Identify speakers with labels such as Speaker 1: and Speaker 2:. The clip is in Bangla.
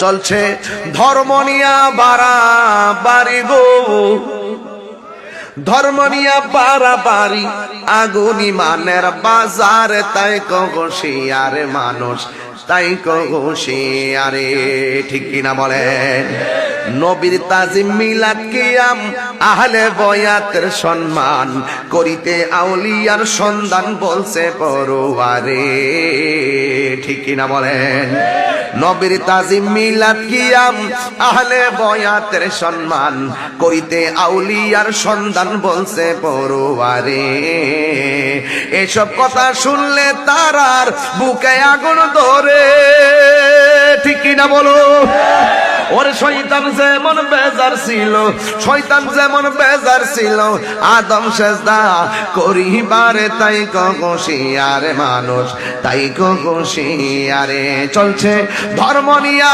Speaker 1: চলছে ধর্ম নিয়া বাড়াবাড়ি গো, ধর্ম নিয়া বাড়াবাড়ি, আগুন ইমানের বাজার, তাই কগোশিয়ারে মানুষ, তাই কগোশিয়ারে। ঠিক কিনা বলেন? নবীর তাজিম মিলাদ কিয়াম আহলে বয়াতের সম্মান করিতে আউলিয়ার সন্ধান বলছে পরোয়ারে। ঠিক কিনা বলেন? নবীর তাজিম মিলাদ কিয়াম আহলে বয়াতের সম্মান করিতে আউলিয়ার সন্ধান বলছে পরোয়ারে। এসব কথা শুনলে তারার বুকে আগুন ধরে। ঠিক কিনা বলো? ওরে শয়তান যেমন বেজার ছিল, শয়তান যেমন বেজার ছিল আদম সেজদা করিবারে, তাই কগোশিয়ারে মানুষ, তাই কগোশিয়ারে। চলছে ধর্ম নিয়া